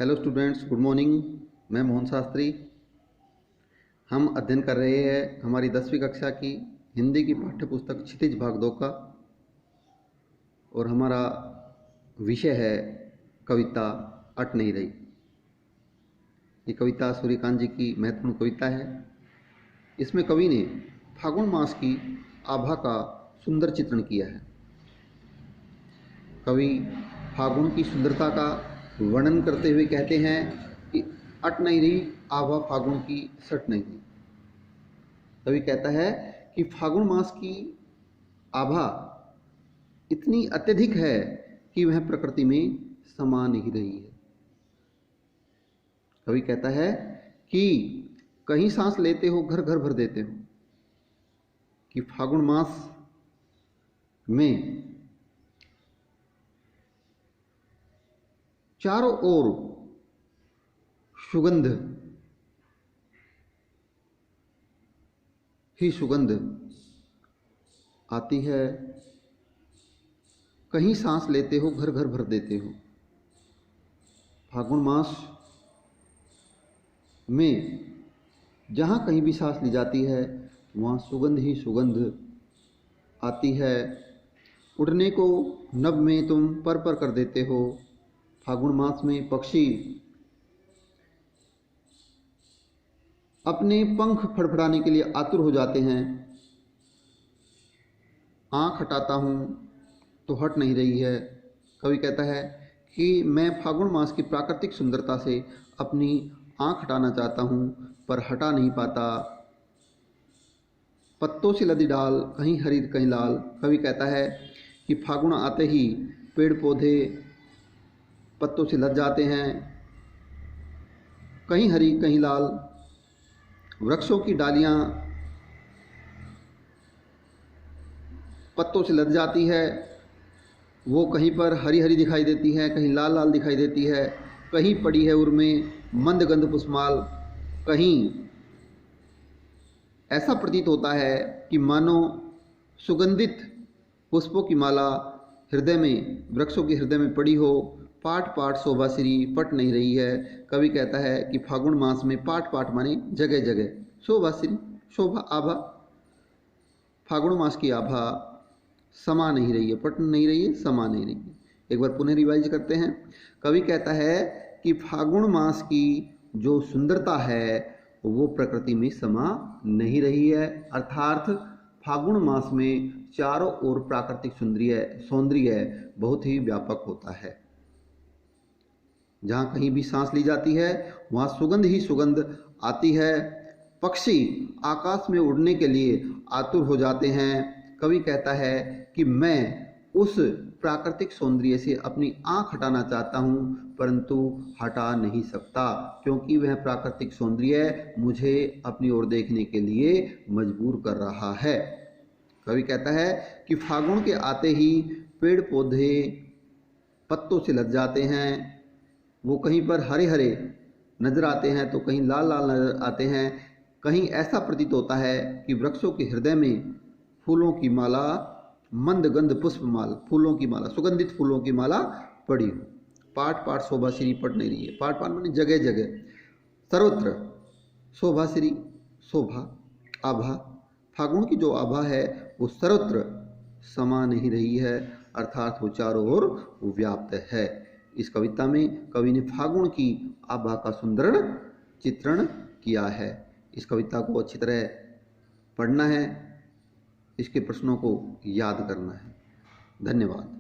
Hello students, good morning. मैं मोहन शास्त्री। हम अध्ययन कर रहे हैं हमारी 10वीं कक्षा की हिंदी की पाठ्य पुस्तक क्षितिज भाग 2 का, और हमारा विषय है कविता अट नहीं रही। ये कविता सूर्यकांत जी की महत्वपूर्ण कविता है। इसमें कवि ने फागुन मास की आभा का सुंदर चित्रण किया है। कवि फागुन की सुंदरता का वर्णन करते हुए कहते हैं कि अट नहीं रही आभा फागुन की सट नहीं रही। कवि कहता है कि फागुन मास की आभा इतनी अत्यधिक है कि वह प्रकृति में समा नहीं रही है। कवि कहता है कि कहीं सांस लेते हो घर घर भर देते हो, कि फागुन मास में चारों ओर सुगंध ही सुगंध आती है। कहीं सांस लेते हो घर घर भर देते हो। फागुन मास में जहाँ कहीं भी सांस ली जाती है वहाँ सुगंध ही सुगंध आती है। उड़ने को नभ में तुम पर पर कर देते हो। फागुन मास में पक्षी अपने पंख फड़फड़ाने के लिए आतुर हो जाते हैं। आँख हटाता हूँ तो हट नहीं रही है। कवि कहता है कि मैं फागुन मास की प्राकृतिक सुंदरता से अपनी आँख हटाना चाहता हूँ पर हटा नहीं पाता। पत्तों से लदी डाल कहीं हरी कहीं लाल। कवि कहता है कि फागुन आते ही पेड़ पौधे पत्तों से लद जाते हैं, कहीं हरी कहीं लाल। वृक्षों की डालियां पत्तों से लद जाती है, वो कहीं पर हरी हरी दिखाई देती है, कहीं लाल लाल दिखाई देती है। कहीं पड़ी है उर्में मंद गंध पुष्पमाल। कहीं ऐसा प्रतीत होता है कि मानो सुगंधित पुष्पों की माला हृदय में, वृक्षों के हृदय में पड़ी हो। पाट पाट शोभा श्री पट नहीं रही है। कवि कहता है कि फागुन मास में पाट पाट माने जगह जगह, शोभा श्री शोभा आभा, फागुन मास की आभा समा नहीं रही है, पट नहीं रही है, समा नहीं रही है। एक बार पुनः रिवाइज करते हैं। कवि कहता है कि फागुन मास की जो सुंदरता है वो प्रकृति में समा नहीं रही है, अर्थात फागुन मास में चारों ओर प्राकृतिक सौंदर्य बहुत ही व्यापक होता है। जहाँ कहीं भी सांस ली जाती है वहाँ सुगंध ही सुगंध आती है। पक्षी आकाश में उड़ने के लिए आतुर हो जाते हैं। कवि कहता है कि मैं उस प्राकृतिक सौंदर्य से अपनी आँख हटाना चाहता हूँ परंतु हटा नहीं सकता, क्योंकि वह प्राकृतिक सौंदर्य मुझे अपनी ओर देखने के लिए मजबूर कर रहा है। कवि कहता है कि फागुन के आते ही पेड़ पौधे पत्तों से लद जाते हैं। वो कहीं पर हरे हरे नजर आते हैं तो कहीं लाल लाल नजर आते हैं। कहीं ऐसा प्रतीत होता है कि वृक्षों के हृदय में फूलों की माला, मंद गंध पुष्पमाल, फूलों की माला, सुगंधित फूलों की माला पड़ी हो। पाट पाट शोभा श्री पट नहीं रही है। पाट पाट माने जगह जगह, सर्वत्र शोभा श्री शोभा आभा, फागुन की जो आभा है वो सर्वत्र समा नहीं रही है, अर्थात वो चारों ओर व्याप्त है। इस कविता में कवि ने फागुन की आभा का सुंदर चित्रण किया है। इस कविता को अच्छी तरह पढ़ना है, इसके प्रश्नों को याद करना है। धन्यवाद।